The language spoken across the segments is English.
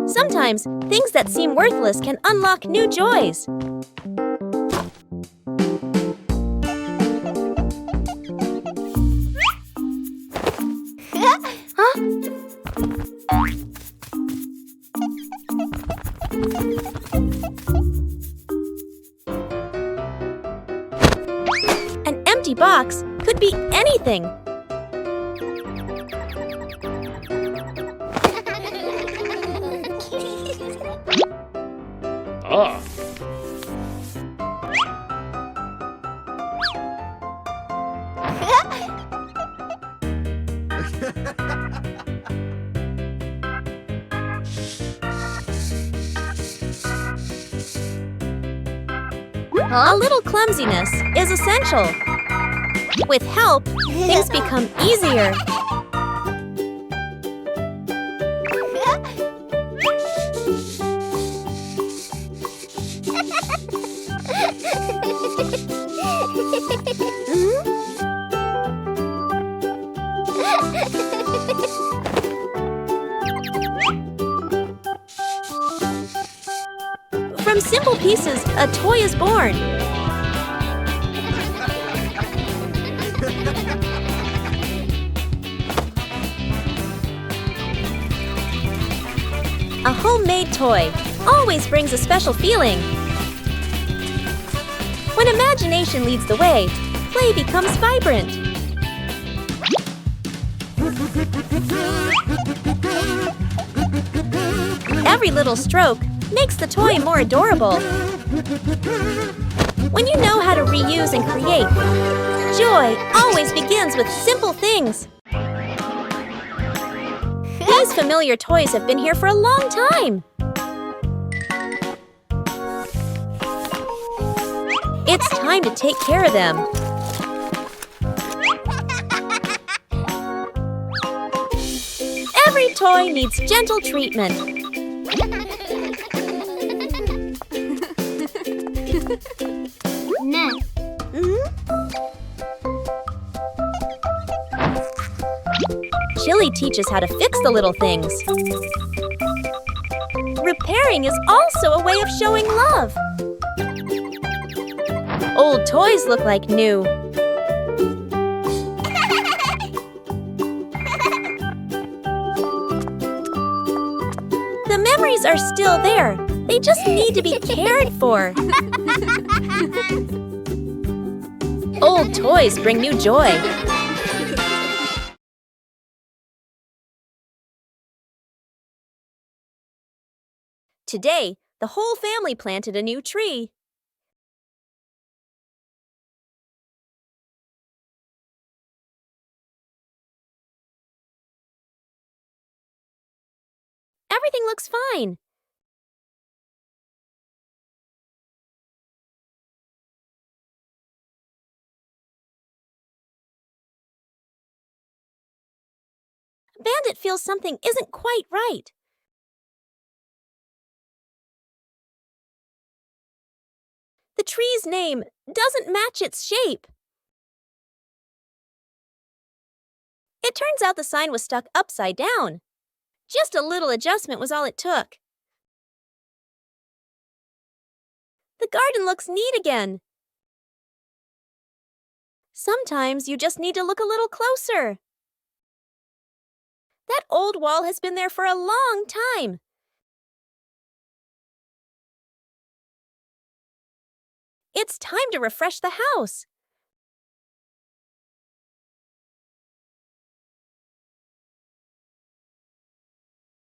Sometimes, things that seem worthless can unlock new joys. Huh? An empty box could be anything. Ah. A little clumsiness is essential. With help, things become easier. From simple pieces, a toy is born. A homemade toy always brings a special feeling. When imagination leads the way, play becomes vibrant. Every little stroke makes the toy more adorable. When you know how to reuse and create, joy always begins with simple things. These familiar toys have been here for a long time. It's time to take care of them. Every toy needs gentle treatment. Chili teaches how to fix the little things. Repairing is also a way of showing love. Old toys look like new. The memories are still there. They just need to be cared for. Old toys bring new joy. Today, the whole family planted a new tree. Everything looks fine. Bandit feels something isn't quite right. The tree's name doesn't match its shape. It turns out the sign was stuck upside down. Just a little adjustment was all it took. The garden looks neat again. Sometimes you just need to look a little closer. That old wall has been there for a long time. It's time to refresh the house.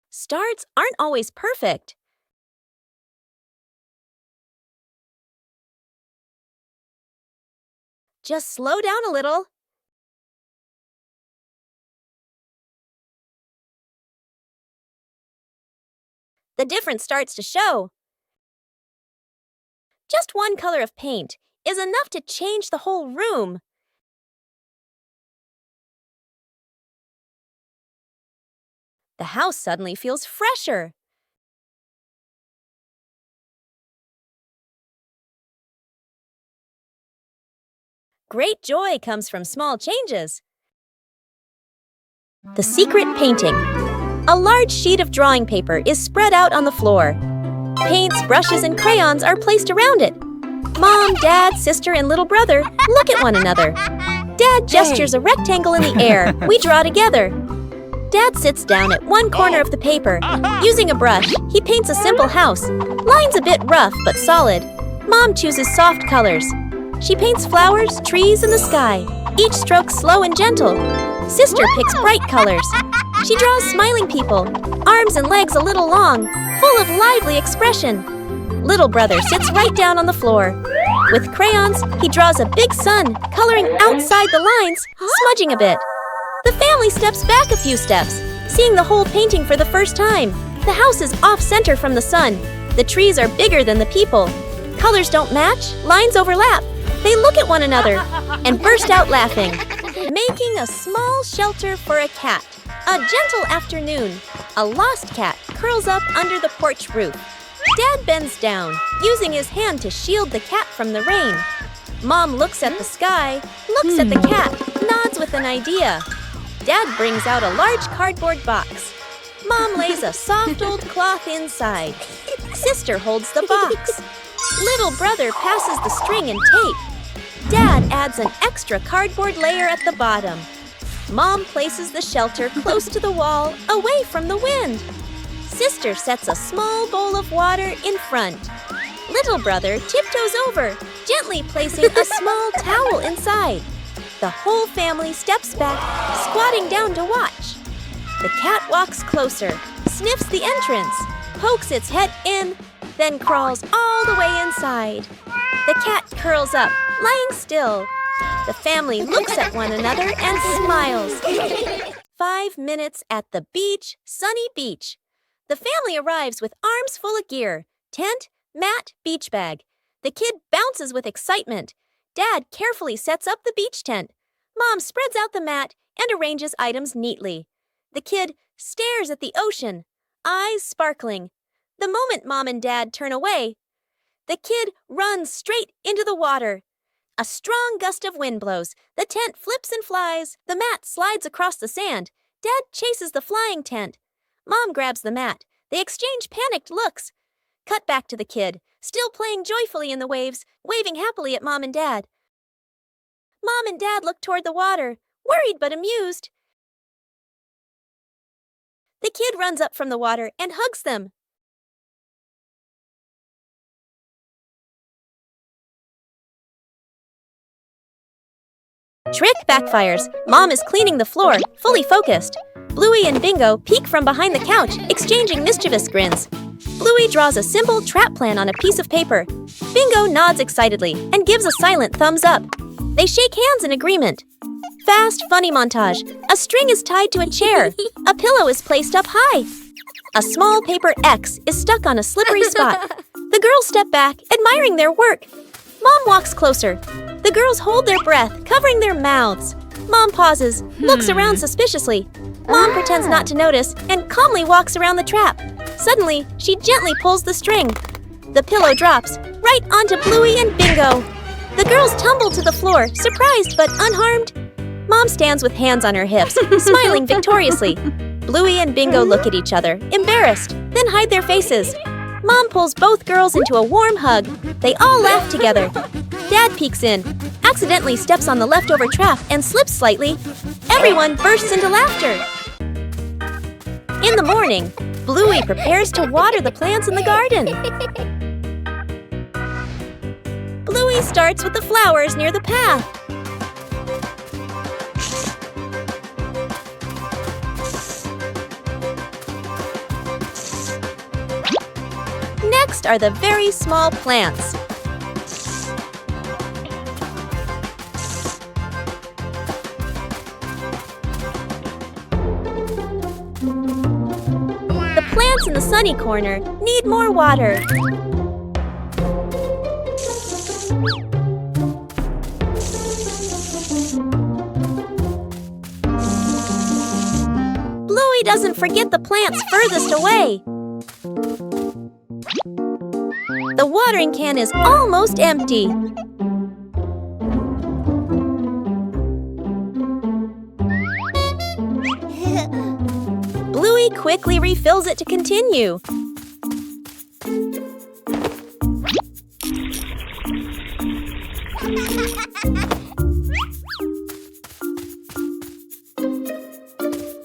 Starts aren't always perfect. Just slow down a little. The difference starts to show. Just one color of paint is enough to change the whole room. The house suddenly feels fresher. Great joy comes from small changes. The secret painting. A large sheet of drawing paper is spread out on the floor. Paints, brushes, and crayons are placed around it. Mom, Dad, sister, and little brother look at one another. Dad gestures a rectangle in the air. We draw together. Dad sits down at one corner of the paper. Using a brush, he paints a simple house. Lines a bit rough but solid. Mom chooses soft colors. She paints flowers, trees, and the sky. Each stroke slow and gentle. Sister picks bright colors. She draws smiling people, arms and legs a little long, full of lively expression. Little brother sits right down on the floor. With crayons, he draws a big sun, coloring outside the lines, smudging a bit. The family steps back a few steps, seeing the whole painting for the first time. The house is off-center from the sun. The trees are bigger than the people. Colors don't match, lines overlap. They look at one another and burst out laughing. Making a small shelter for a cat. A gentle afternoon. A lost cat curls up under the porch roof. Dad bends down, using his hand to shield the cat from the rain. Mom looks at the sky, looks at the cat, nods with an idea. Dad brings out a large cardboard box. Mom lays a soft old cloth inside. Sister holds the box. Little brother passes the string and tape. Dad adds an extra cardboard layer at the bottom. Mom places the shelter close to the wall, away from the wind. Sister sets a small bowl of water in front. Little brother tiptoes over, gently placing a small towel inside. The whole family steps back, squatting down to watch. The cat walks closer, sniffs the entrance, pokes its head in, then crawls all the way inside. The cat curls up, lying still. The family looks at one another and smiles. 5 minutes at the beach, sunny beach. The family arrives with arms full of gear. Tent, mat, beach bag. The kid bounces with excitement. Dad carefully sets up the beach tent. Mom spreads out the mat and arranges items neatly. The kid stares at the ocean, eyes sparkling. The moment Mom and Dad turn away, the kid runs straight into the water. A strong gust of wind blows. The tent flips and flies. The mat slides across the sand. Dad chases the flying tent. Mom grabs the mat. They exchange panicked looks. Cut back to the kid, still playing joyfully in the waves, waving happily at Mom and Dad. Mom and Dad look toward the water, worried but amused. The kid runs up from the water and hugs them. Trick backfires. Mom is cleaning the floor, fully focused. Bluey and Bingo peek from behind the couch, exchanging mischievous grins. Bluey draws a simple trap plan on a piece of paper. Bingo nods excitedly and gives a silent thumbs up. They shake hands in agreement. Fast, funny montage. A string is tied to a chair. A pillow is placed up high. A small paper X is stuck on a slippery spot. The girls step back, admiring their work. Mom walks closer. The girls hold their breath, covering their mouths. Mom pauses, looks around suspiciously. Mom pretends not to notice and calmly walks around the trap. Suddenly, she gently pulls the string. The pillow drops right onto Bluey and Bingo. The girls tumble to the floor, surprised but unharmed. Mom stands with hands on her hips, smiling victoriously. Bluey and Bingo look at each other, embarrassed, then hide their faces. Mom pulls both girls into a warm hug. They all laugh together. Dad peeks in, accidentally steps on the leftover trap and slips slightly. Everyone bursts into laughter. In the morning, Bluey prepares to water the plants in the garden. Bluey starts with the flowers near the path. Next are the very small plants. The plants in the sunny corner need more water. Bluey doesn't forget the plants furthest away. The watering can is almost empty. Bluey quickly refills it to continue.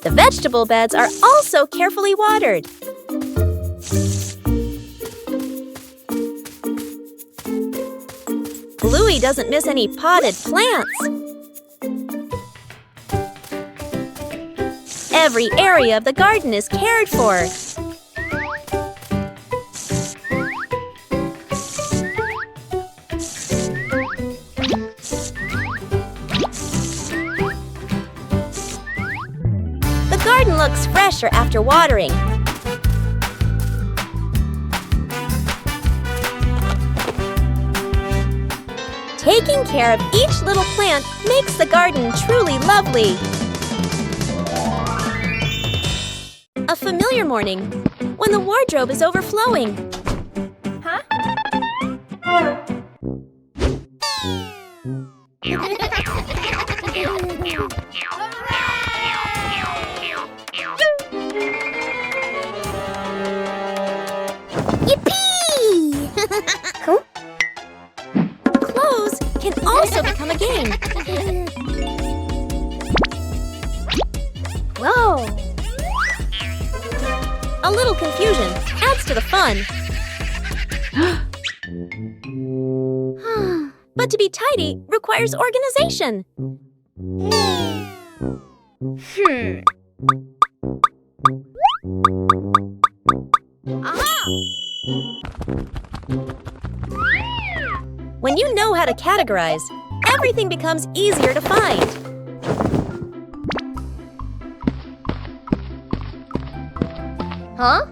The vegetable beds are also carefully watered. Bluey doesn't miss any potted plants. Every area of the garden is cared for. The garden looks fresher after watering. Taking care of each little plant makes the garden truly lovely. A familiar morning, when the wardrobe is overflowing. Huh? Yippee! Huh? Clothes can also become a game. Whoa! A little confusion adds to the fun. But to be tidy requires organization. When you know how to categorize, everything becomes easier to find. Huh?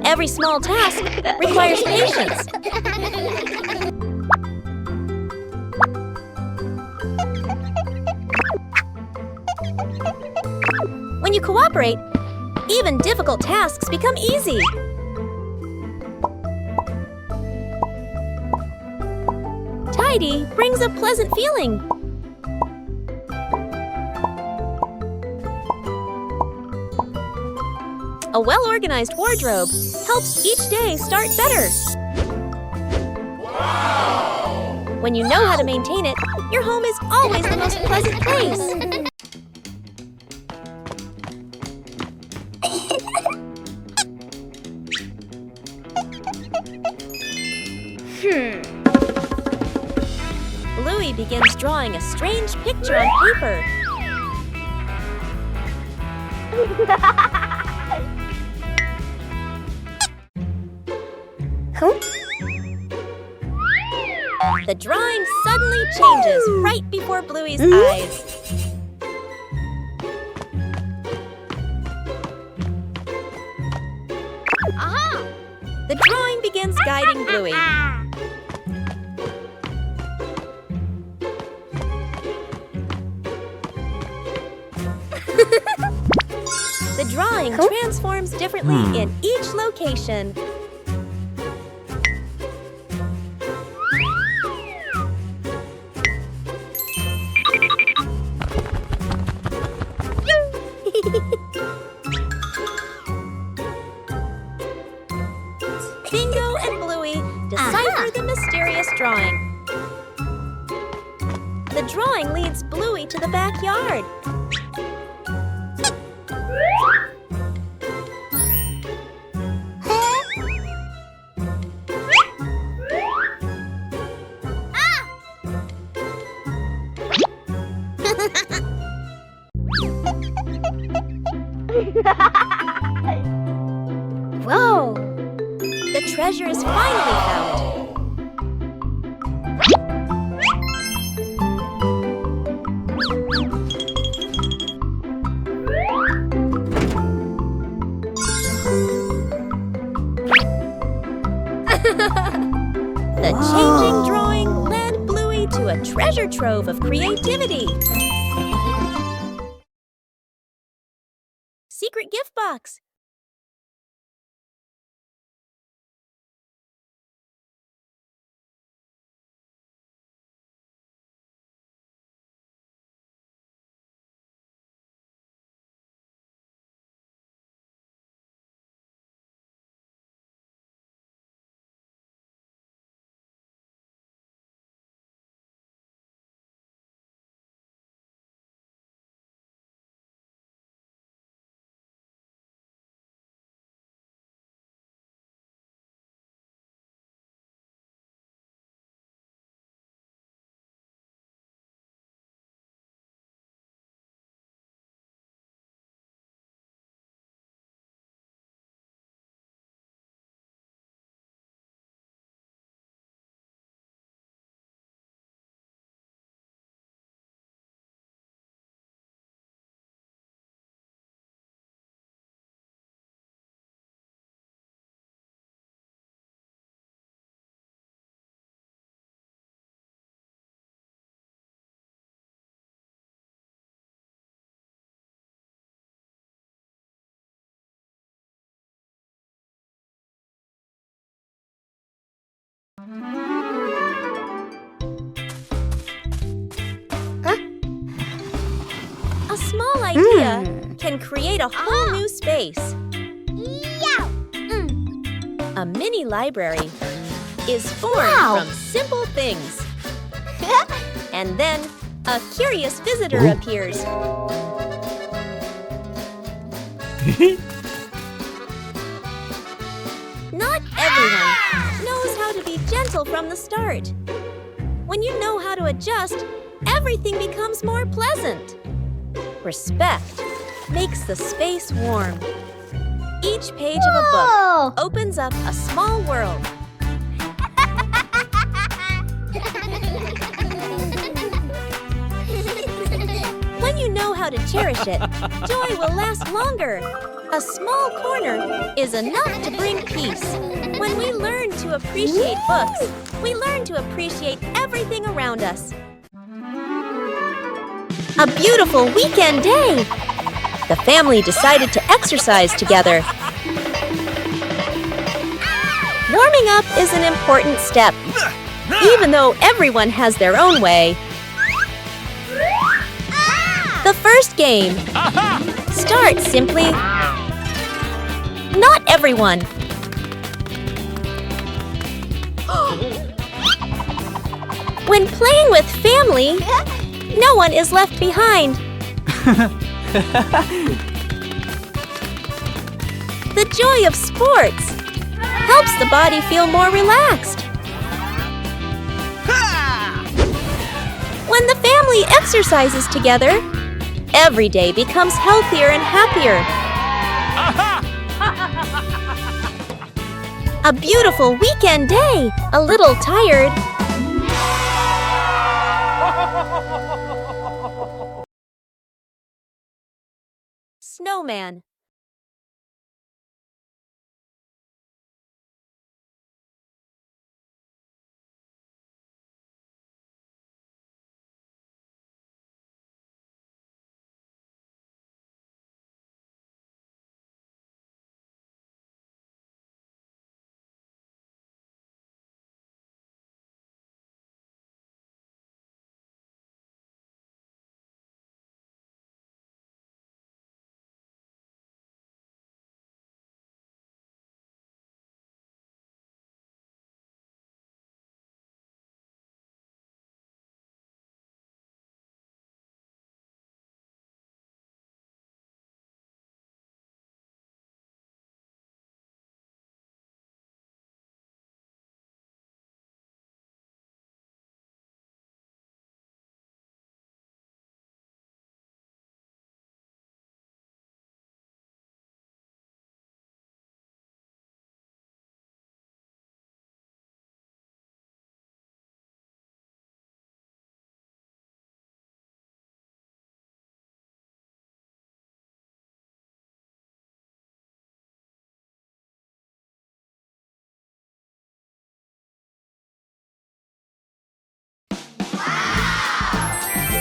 Every small task requires patience. When you cooperate, even difficult tasks become easy. Tidy brings a pleasant feeling. A well-organized wardrobe helps each day start better. Wow! When you know how to maintain it, your home is always the most pleasant place. Bluey begins drawing a strange picture on paper. Huh? The drawing suddenly changes right before Bluey's eyes. Aha! The drawing begins guiding Bluey. The drawing transforms differently in each location. Bingo and Bluey decipher the mysterious drawing. The drawing leads Bluey to the backyard. Whoa! The treasure is finally found. The changing drawing led Bluey to a treasure trove of creativity. box. A small idea can create a whole new space. A mini library is formed from simple things. And then a curious visitor appears. Not everyone knows how to be gentle from the start. When you know how to adjust, everything becomes more pleasant. Respect makes the space warm. Each page of a book opens up a small world. When you know how to cherish it, joy will last longer. A small corner is enough to bring peace. When we learn to appreciate books, we learn to appreciate everything around us. A beautiful weekend day! The family decided to exercise together. Warming up is an important step, even though everyone has their own way. The first game. Start simply. Not everyone. When playing with family, no one is left behind. The joy of sports helps the body feel more relaxed. When the family exercises together, every day becomes healthier and happier. A beautiful weekend day, a little tired. Snowman.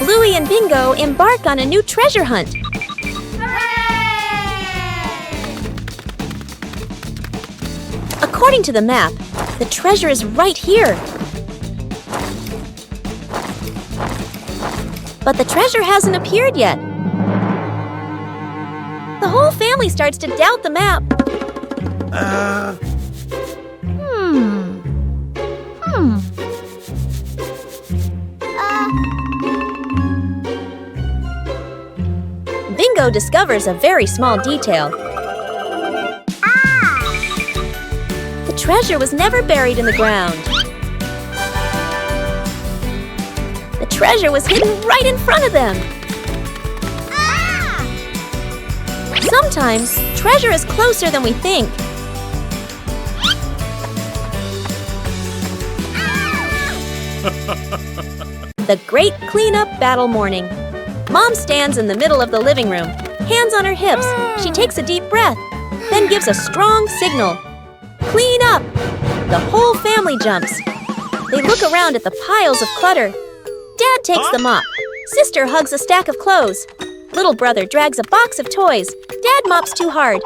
Bluey and Bingo embark on a new treasure hunt. According to the map, the treasure is right here. But the treasure hasn't appeared yet. The whole family starts to doubt the map. Bingo discovers a very small detail. The treasure was never buried in the ground. The treasure was hidden right in front of them. Sometimes, treasure is closer than we think. The great cleanup battle morning. Mom stands in the middle of the living room, hands on her hips. She takes a deep breath, then gives a strong signal. Clean up! The whole family jumps. They look around at the piles of clutter. Dad takes the mop. Sister hugs a stack of clothes. Little brother drags a box of toys. Dad mops too hard.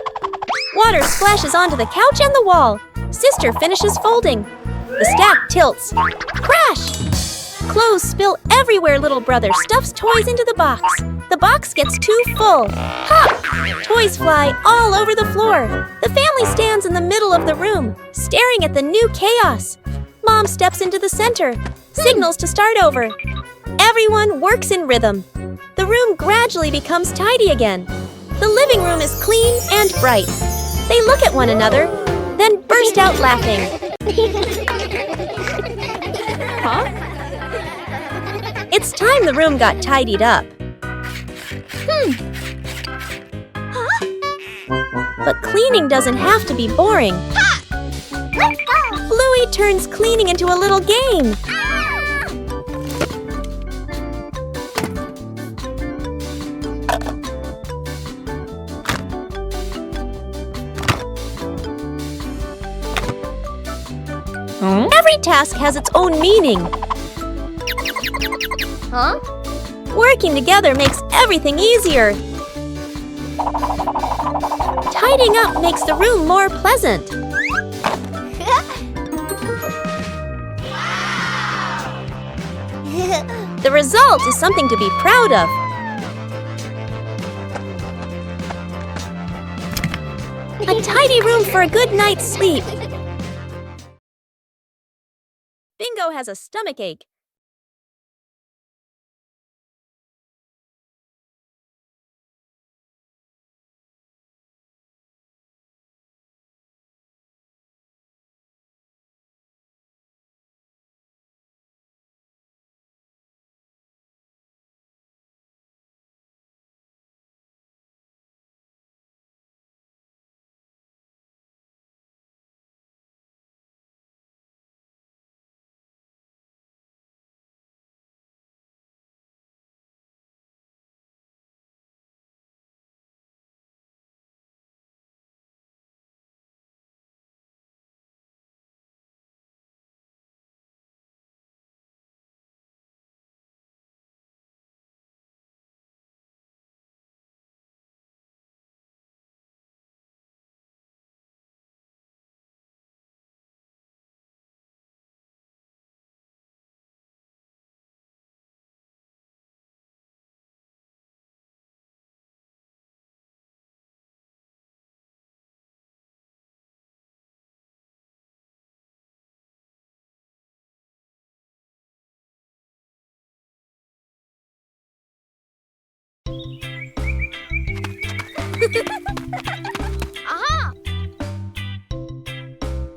Water splashes onto the couch and the wall. Sister finishes folding. The stack tilts. Crash! Clothes spill everywhere. Little brother stuffs toys into the box. The box gets too full. Pop! Toys fly all over the floor. The family stands in the middle of the room, staring at the new chaos. Mom steps into the center, signals to start over. Everyone works in rhythm. The room gradually becomes tidy again. The living room is clean and bright. They look at one another, then burst out laughing. It's time the room got tidied up. But cleaning doesn't have to be boring. Bluey turns cleaning into a little game. Every task has its own meaning. Working together makes everything easier. Tidying up makes the room more pleasant. The result is something to be proud of. A tidy room for a good night's sleep. Bingo has a stomachache.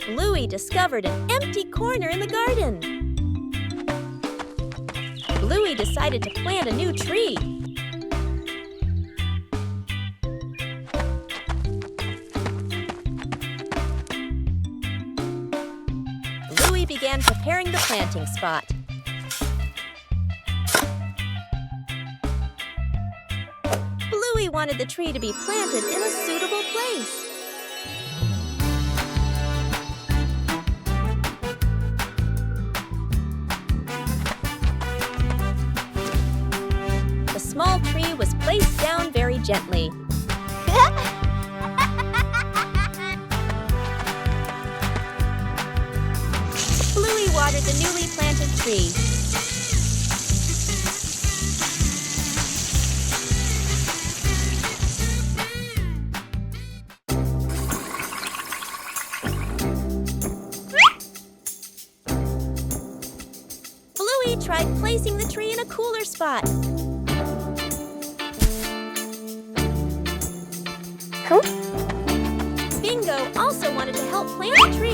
Bluey discovered an empty corner in the garden. Bluey decided to plant a new tree. Bluey began preparing the planting spot. Bluey wanted the tree to be planted in a suitable place. The small tree was placed down very gently. newly planted tree. Bluey tried placing the tree in a cooler spot. Bingo also wanted to help plant the tree.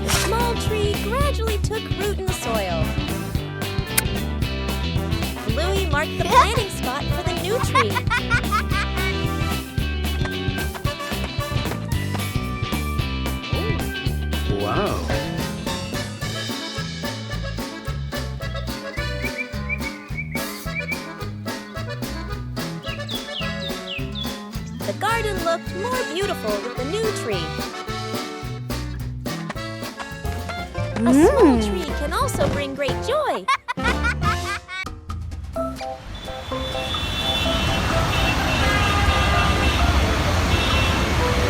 The small tree gradually took root in the soil. Bluey marked the planting spot for the new tree. Wow. The garden looked more beautiful with the new tree. A small tree can also bring great joy.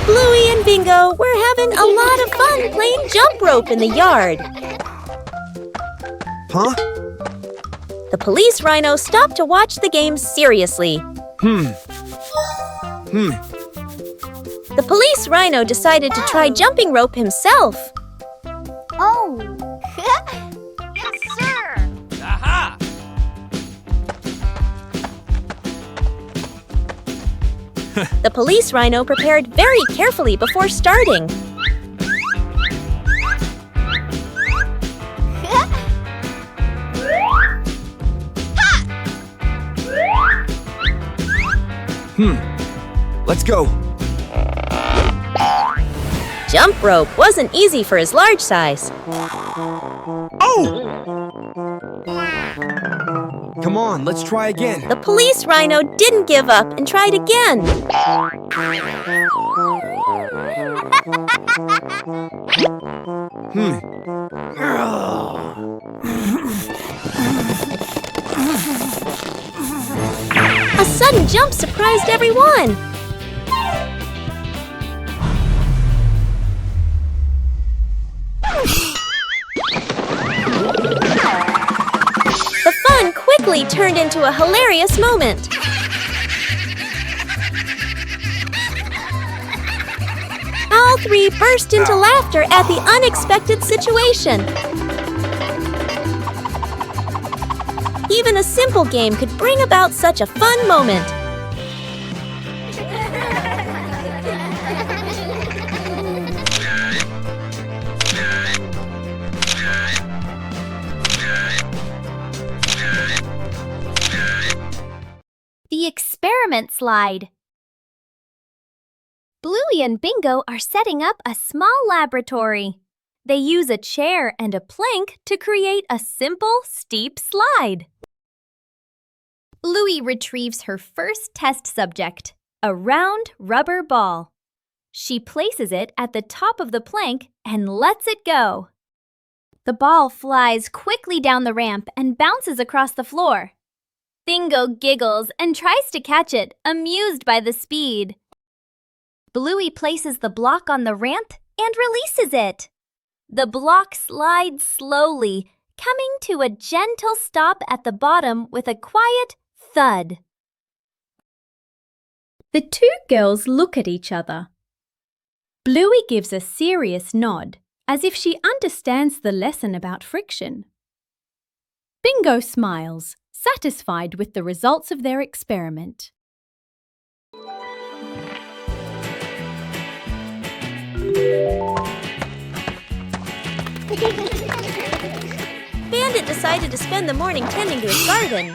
Bluey and Bingo were having a lot of fun playing jump rope in the yard. Huh? The police rhino stopped to watch the game seriously. The police rhino decided to try jumping rope himself. Oh. Yes, sir. Aha! The police rhino prepared very carefully before starting. Let's go. Jump rope wasn't easy for his large size. Oh! Come on, let's try again. The police rhino didn't give up and tried again. A sudden jump surprised everyone. The fun quickly turned into a hilarious moment. All three burst into laughter at the unexpected situation. Even a simple game could bring about such a fun moment. The experiment slide. Bluey and Bingo are setting up a small laboratory. They use a chair and a plank to create a simple, steep slide. Bluey retrieves her first test subject, a round rubber ball. She places it at the top of the plank and lets it go. The ball flies quickly down the ramp and bounces across the floor. Bingo giggles and tries to catch it, amused by the speed. Bluey places the block on the ramp and releases it. The block slides slowly, coming to a gentle stop at the bottom with a quiet thud. The two girls look at each other. Bluey gives a serious nod, as if she understands the lesson about friction. Bingo smiles, satisfied with the results of their experiment. Bandit decided to spend the morning tending to his garden.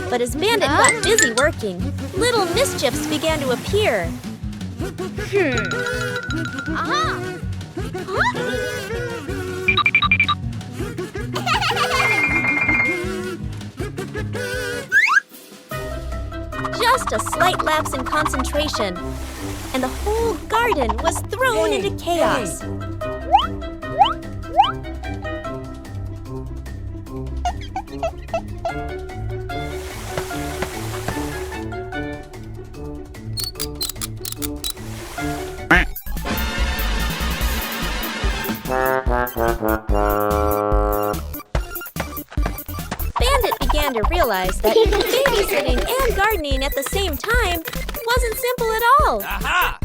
But as Bandit got busy working, little mischiefs began to appear. Just a slight lapse in concentration. and the whole garden was thrown into chaos. Bandit began to realize that babysitting and gardening at the same time wasn't simple at all. Aha!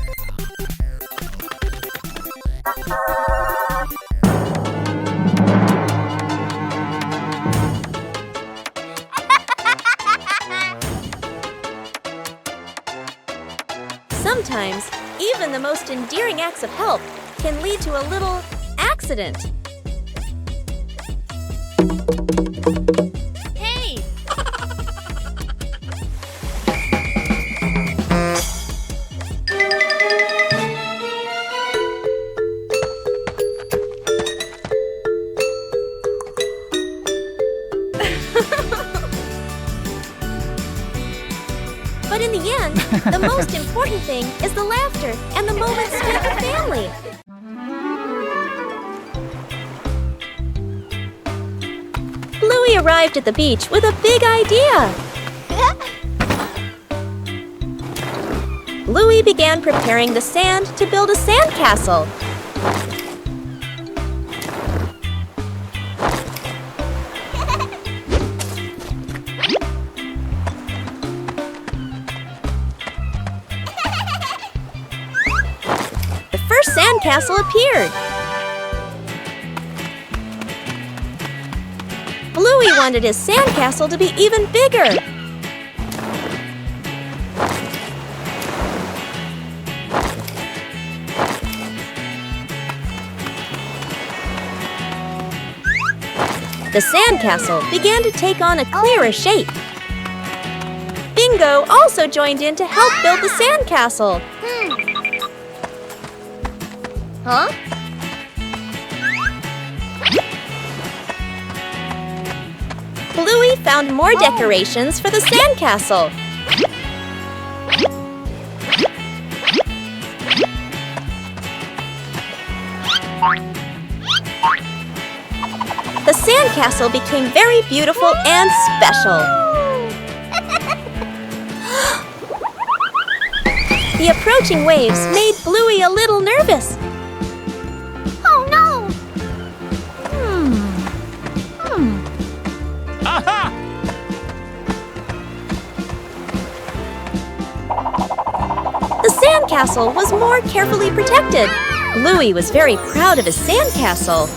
Sometimes, even the most endearing acts of help can lead to a little accident. Hey! But in the end, the most important thing is the laughter and the moments spent with family. Bluey arrived at the beach with a big idea. Bluey began preparing the sand to build a sandcastle. The first sandcastle appeared. Bluey wanted his sandcastle to be even bigger. The sandcastle began to take on a clearer shape. Bingo also joined in to help build the sandcastle. Huh? Bluey found more decorations for the sandcastle. The sandcastle became very beautiful and special. The approaching waves made Bluey a little nervous. Oh no! Aha! The sandcastle was more carefully protected. Bluey was very proud of his sandcastle.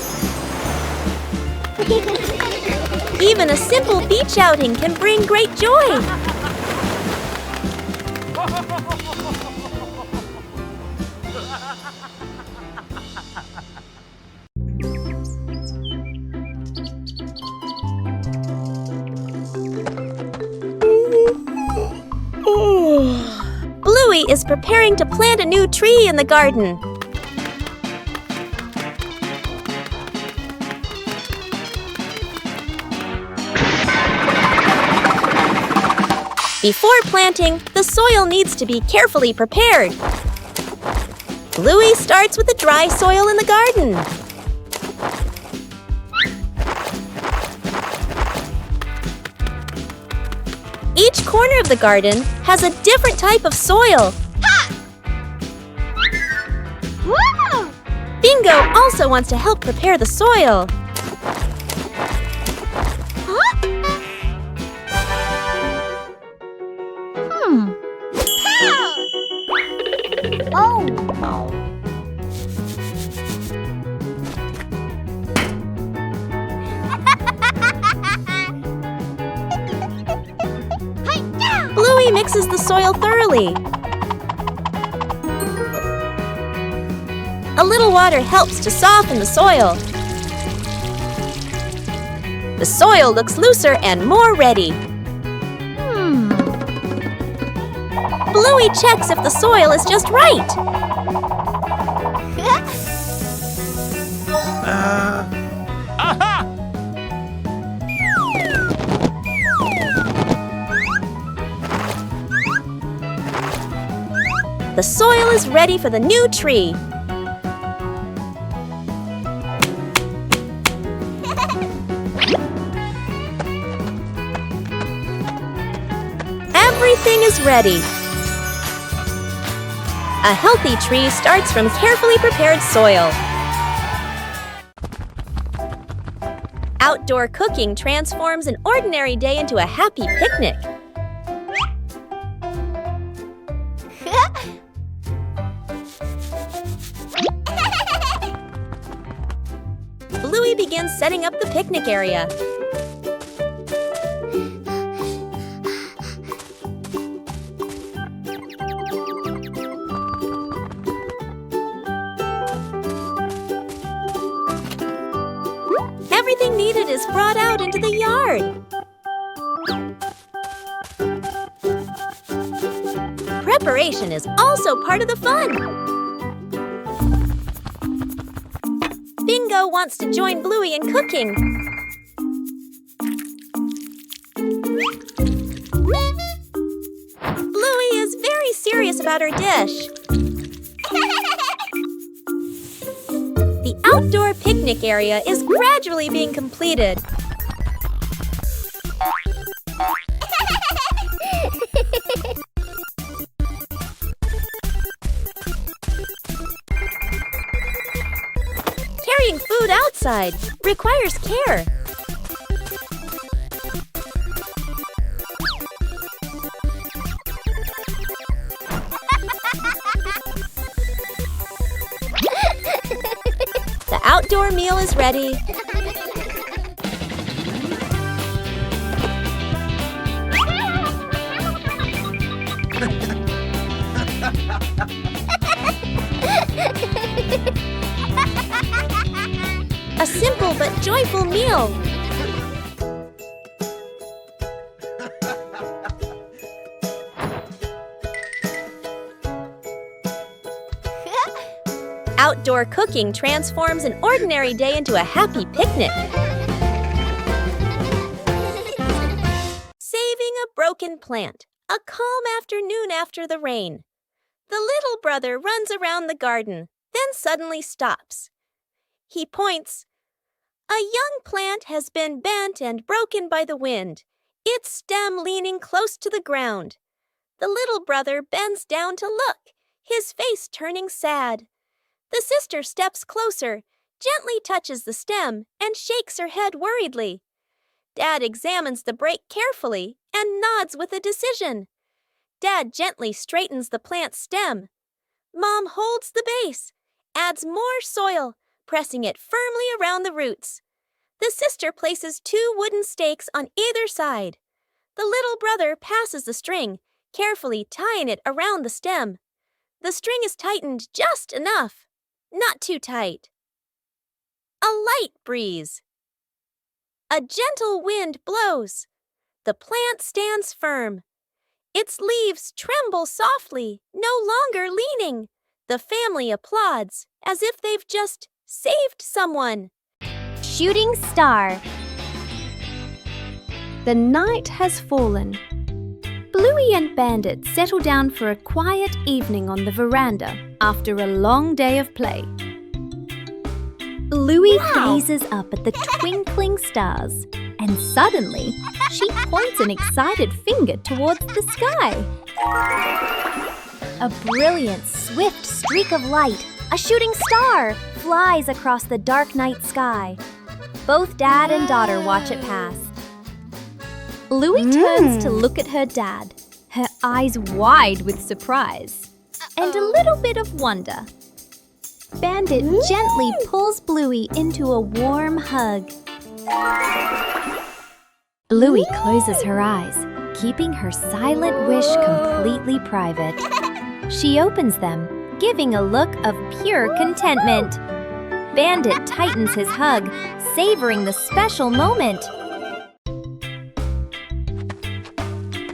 Even a simple beach outing can bring great joy. Bluey is preparing to plant a new tree in the garden. Before planting, the soil needs to be carefully prepared. Bluey starts with the dry soil in the garden. Each corner of the garden has a different type of soil. Woo! Bingo also wants to help prepare the soil. Bluey mixes the soil thoroughly. A little water helps to soften the soil. The soil looks looser and more ready. Bluey checks if the soil is just right. Aha! The The soil is ready for the new tree. Everything is ready. A healthy tree starts from carefully prepared soil. Outdoor cooking transforms an ordinary day into a happy picnic. Bluey begins setting up the picnic area. Everything needed is brought out into the yard. Preparation is also part of the fun. Bingo wants to join Bluey in cooking. Bluey is very serious about her dish. The outdoor picnic area is gradually being completed. Carrying food outside requires care. The outdoor meal is ready. A simple but joyful meal. Outdoor cooking transforms an ordinary day into a happy picnic. Saving a broken plant. A calm afternoon after the rain. The little brother runs around the garden, then suddenly stops. He points. A young plant has been bent and broken by the wind, its stem leaning close to the ground. The little brother bends down to look, his face turning sad. The sister steps closer, gently touches the stem, and shakes her head worriedly. Dad examines the break carefully and nods with a decision. Dad gently straightens the plant's stem. Mom holds the base, adds more soil, pressing it firmly around the roots. The sister places 2 wooden stakes on either side. The little brother passes the string, carefully tying it around the stem. The string is tightened just enough, not too tight. A light breeze. A gentle wind blows. The plant stands firm. Its leaves tremble softly, no longer leaning. The family applauds as if they've just saved someone. Shooting star. The night has fallen. Bluey and Bandit settle down for a quiet evening on the veranda after a long day of play. Bluey gazes up at the twinkling stars, and suddenly she points an excited finger towards the sky. A brilliant, swift streak of light, a shooting star, flies across the dark night sky. Both dad and daughter watch it pass. Bluey turns to look at her dad, her eyes wide with surprise and a little bit of wonder. Bandit gently pulls Bluey into a warm hug. Bluey closes her eyes, keeping her silent wish completely private. She opens them, giving a look of pure contentment. Bandit tightens his hug, savoring the special moment.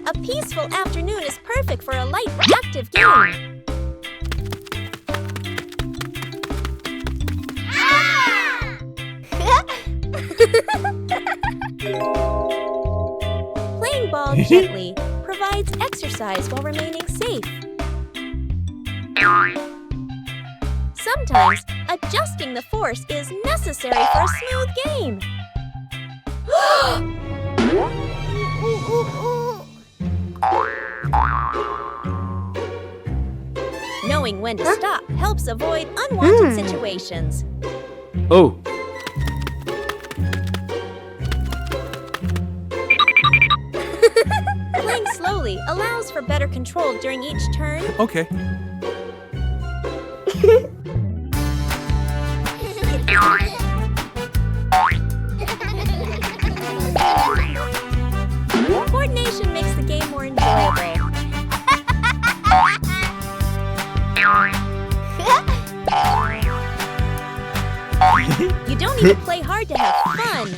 A peaceful afternoon is perfect for a light, active game. Playing ball gently provides exercise while remaining safe. Sometimes, adjusting the force is necessary for a smooth game. Knowing when to stop helps avoid unwanted situations. Oh. Playing slowly allows for better control during each turn. Okay. Coordination makes the game more enjoyable. You don't need to play hard to have fun.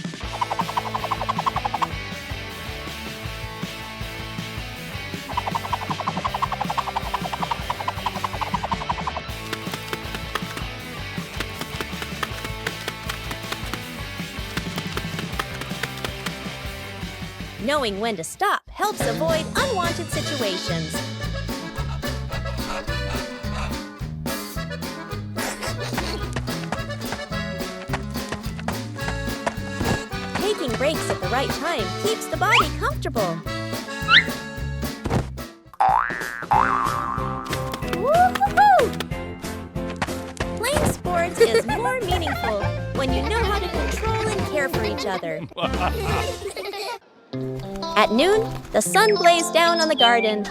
Knowing when to stop helps avoid unwanted situations. Taking breaks at the right time keeps the body comfortable. Woo-hoo-hoo! Playing sports is more meaningful when you know how to control and care for each other. At noon, the sun blazed down on the garden.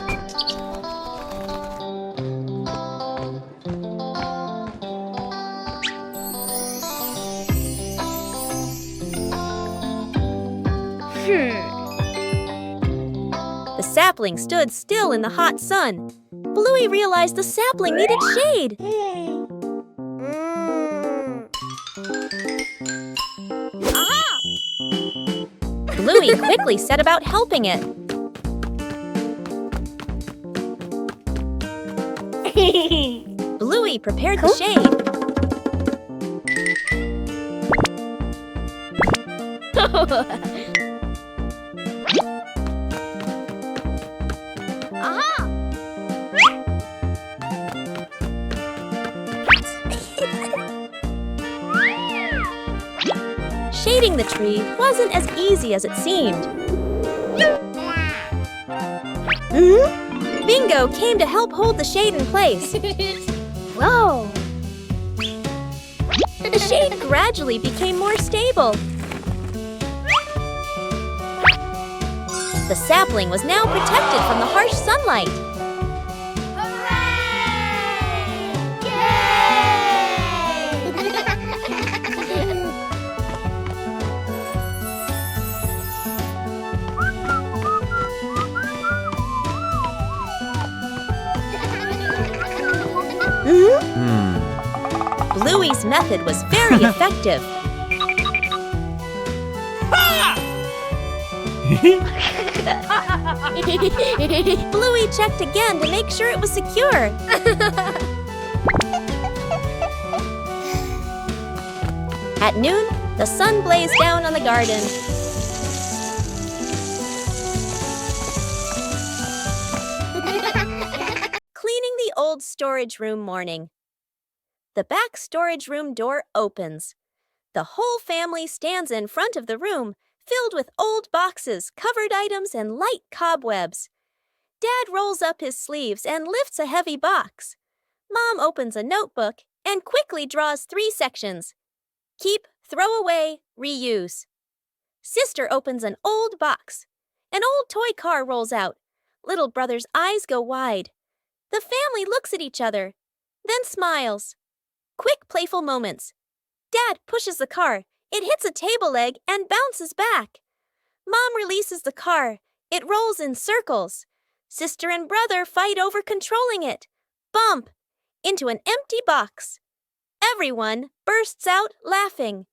The sapling stood still in the hot sun. Bluey realized the sapling needed shade. Bluey quickly set about helping it. Bluey prepared the shade. Shading the tree wasn't as easy as it seemed. Bingo came to help hold the shade in place. Whoa! The shade gradually became more stable. The sapling was now protected from the harsh sunlight. Bluey's method was very effective. Bluey checked again to make sure it was secure. At noon, the sun blazed down on the garden. Cleaning the old storage room morning. The back storage room door opens. The whole family stands in front of the room, filled with old boxes, covered items, and light cobwebs. Dad rolls up his sleeves and lifts a heavy box. Mom opens a notebook and quickly draws 3 sections. Keep, throw away, reuse. Sister opens an old box. An old toy car rolls out. Little brother's eyes go wide. The family looks at each other, then smiles. Quick, playful moments. Dad pushes the car. It hits a table leg and bounces back. Mom releases the car. It rolls in circles. Sister and brother fight over controlling it. Bump! Into an empty box. Everyone bursts out laughing.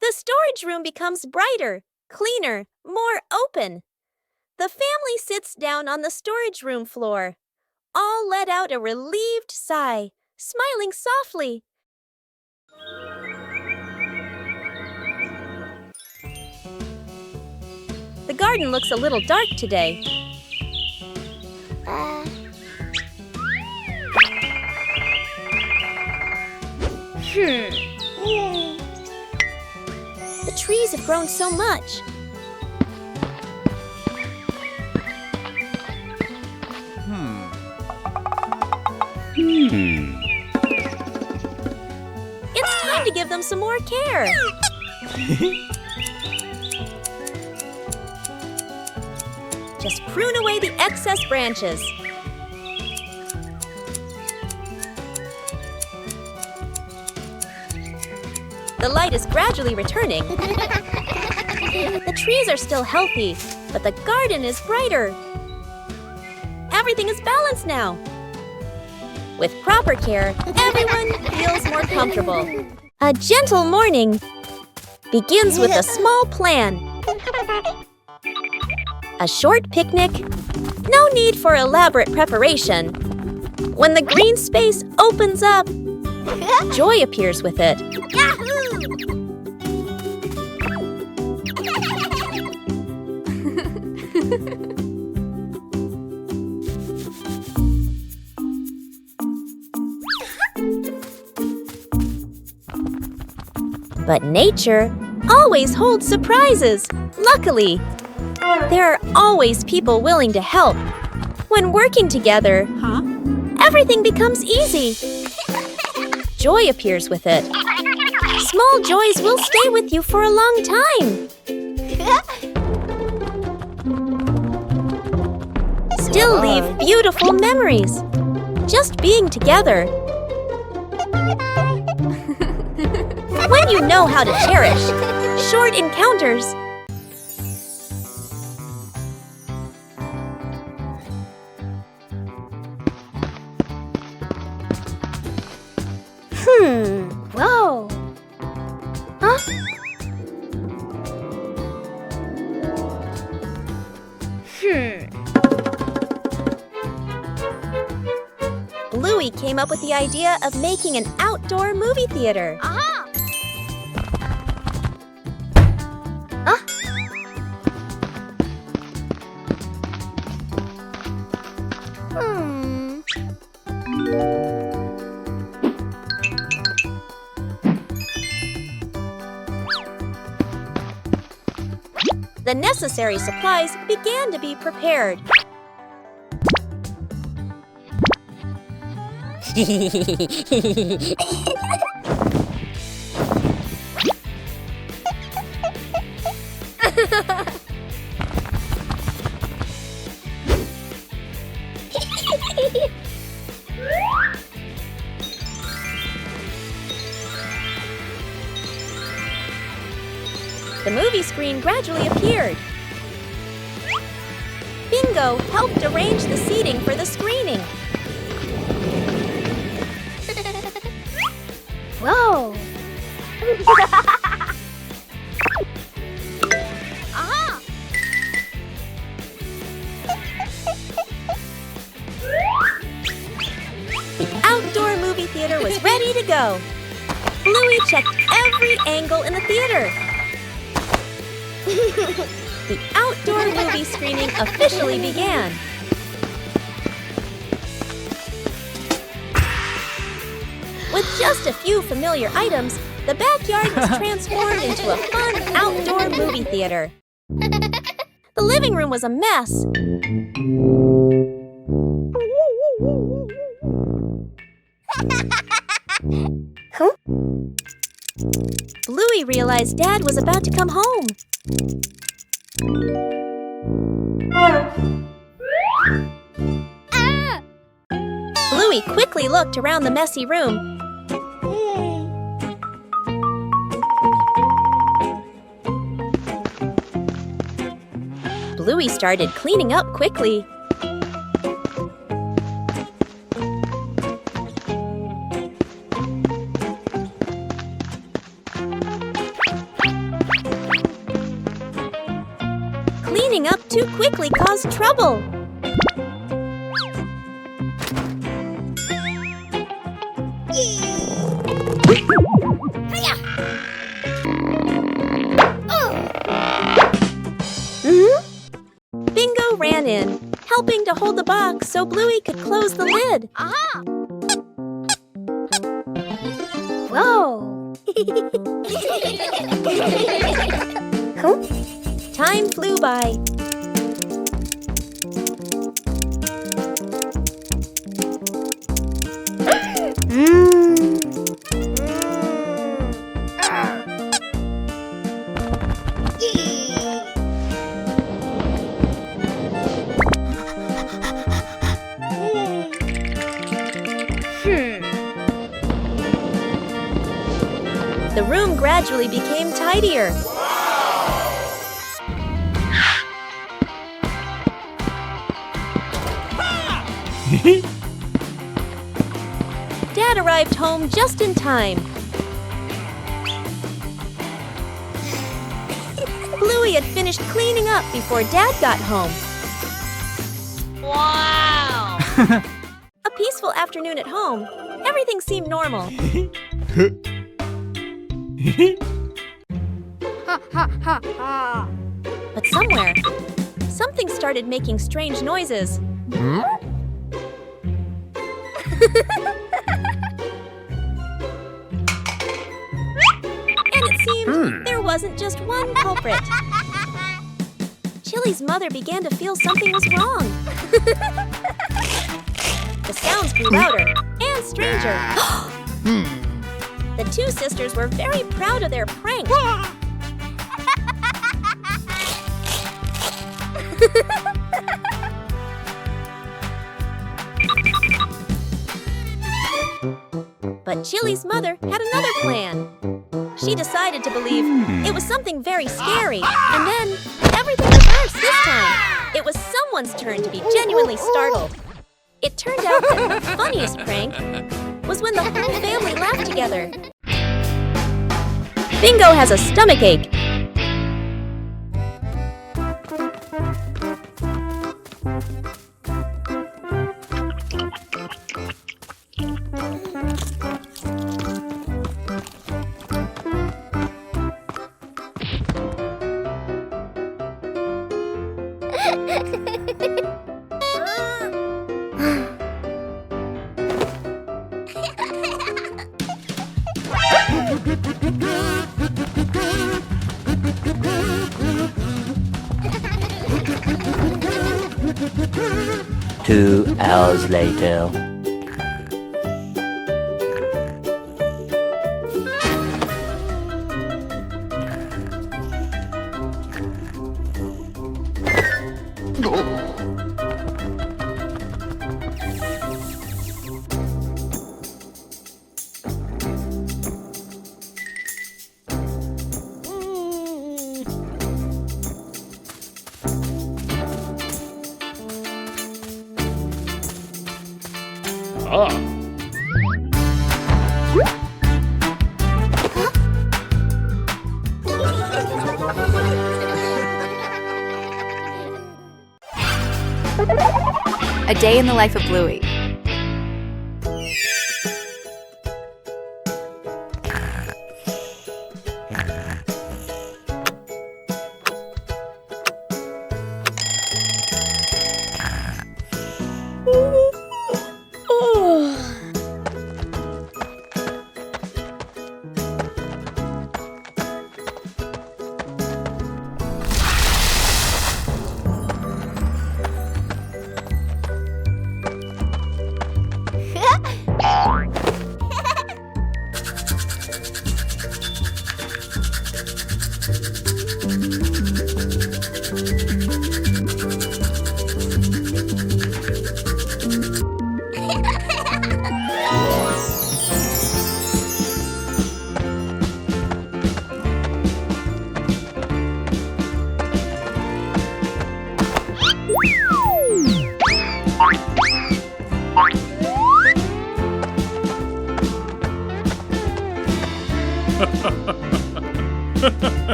The storage room becomes brighter, cleaner, more open. The family sits down on the storage room floor. All let out a relieved sigh, smiling softly. The garden looks a little dark today. The trees have grown so much. It's time to give them some more care. Just prune away the excess branches. The light is gradually returning. The trees are still healthy, but the garden is brighter. Everything is balanced now. With proper care, everyone feels more comfortable. A gentle morning begins with a small plan. A short picnic, no need for elaborate preparation. When the green space opens up, joy appears with it. But nature always holds surprises. Luckily, there are always people willing to help. When working together, everything becomes easy. Joy appears with it. Small joys will stay with you for a long time. Still leave beautiful memories. Just being together. When you know how to cherish short encounters. Whoa! Huh? Bluey came up with the idea of making an outdoor movie theater. The necessary supplies began to be prepared. The movie screen gradually appeared. Bingo helped arrange the seating for the screening. Whoa! The outdoor movie theater was ready to go. Bluey checked every angle in the theater. The outdoor movie screening officially began. With just a few familiar items, the backyard was transformed into a fun outdoor movie theater. The living room was a mess. Bluey realized Dad was about to come home. Bluey quickly looked around the messy room. Bluey started cleaning up quickly. Cleaning up too quickly caused trouble. Bingo ran in, helping to hold the box so Bluey could close the lid. Whoa! Time flew by. The room gradually became tidier. Dad arrived home just in time. Bluey had finished cleaning up before Dad got home. Wow! A peaceful afternoon at home. Everything seemed normal. But somewhere, something started making strange noises. And it seemed there wasn't just one culprit. Chili's mother began to feel something was wrong. The sounds grew louder and stranger. The two sisters were very proud of their prank. But Chili's mother had another plan. She decided to believe it was something very scary, and then everything reversed this time. It was someone's turn to be genuinely startled. It turned out that the funniest prank was when the whole family laughed together. Bingo has a stomachache. Two hours later. A day in the life of Bluey.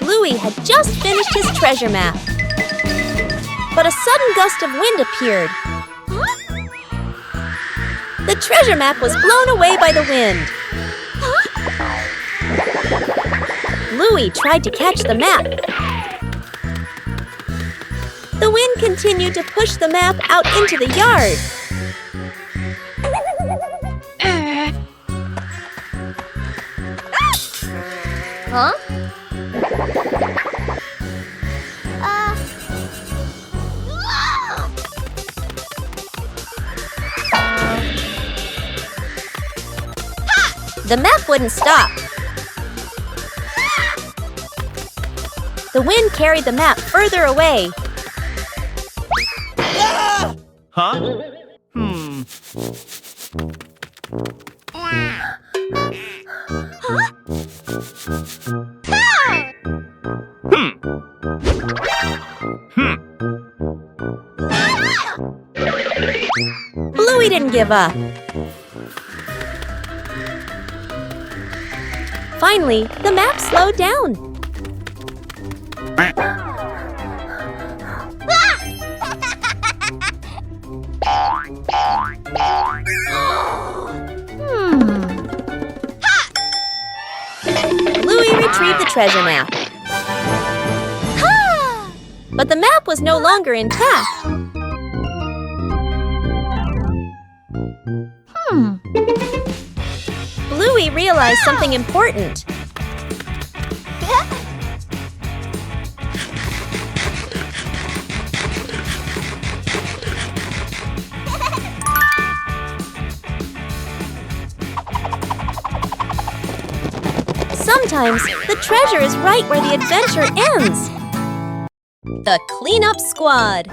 Bluey had just finished his treasure map. But a sudden gust of wind appeared. The treasure map was blown away by the wind. Bluey tried to catch the map. The wind continued to push the map out into the yard. Huh? The map wouldn't stop. The wind carried the map further away. Huh? Bluey didn't give up. Finally, the map slowed down. Bluey retrieved the treasure map. But the map was no longer intact. Bluey realized something important. Sometimes the treasure is right where the adventure ends. The Cleanup Squad.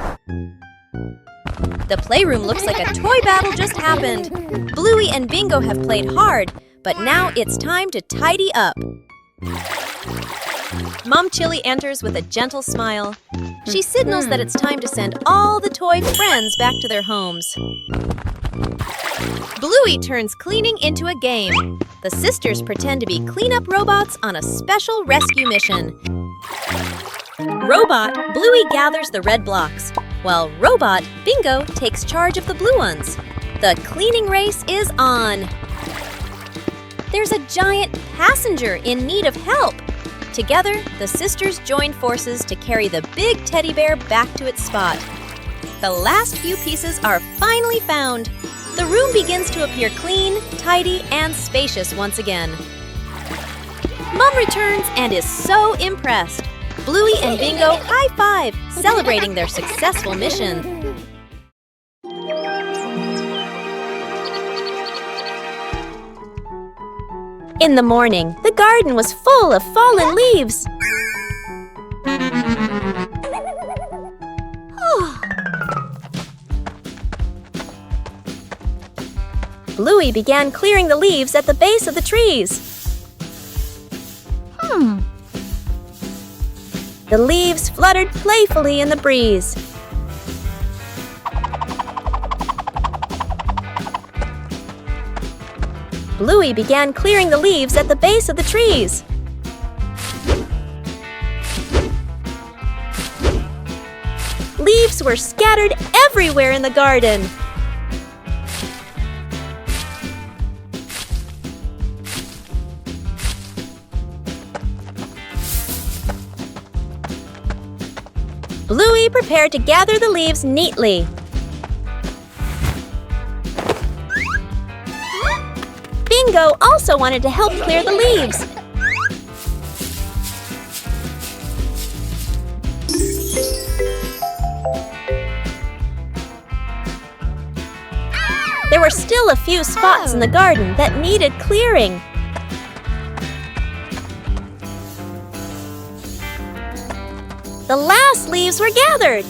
The playroom looks like a toy battle just happened. Bluey and Bingo have played hard, but now it's time to tidy up. Mom Chili enters with a gentle smile. She signals that it's time to send all the toy friends back to their homes. Bluey turns cleaning into a game. The sisters pretend to be cleanup robots on a special rescue mission. Robot, Bluey gathers the red blocks, while Robot, Bingo, takes charge of the blue ones. The cleaning race is on. There's a giant passenger in need of help. Together, the sisters join forces to carry the big teddy bear back to its spot. The last few pieces are finally found. The room begins to appear clean, tidy, and spacious once again. Mom returns and is so impressed. Bluey and Bingo high-five, celebrating their successful mission. In the morning, the garden was full of fallen leaves. Bluey began clearing the leaves at the base of the trees. The leaves fluttered playfully in the breeze. Bluey began clearing the leaves at the base of the trees. Leaves were scattered everywhere in the garden. Bluey prepared to gather the leaves neatly. Bingo also wanted to help clear the leaves. There were still a few spots in the garden that needed clearing. The last leaves were gathered.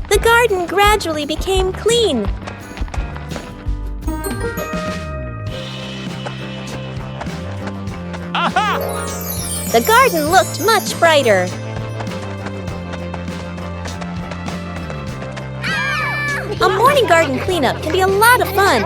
The garden gradually became clean. Aha! The garden looked much brighter. A morning garden cleanup can be a lot of fun.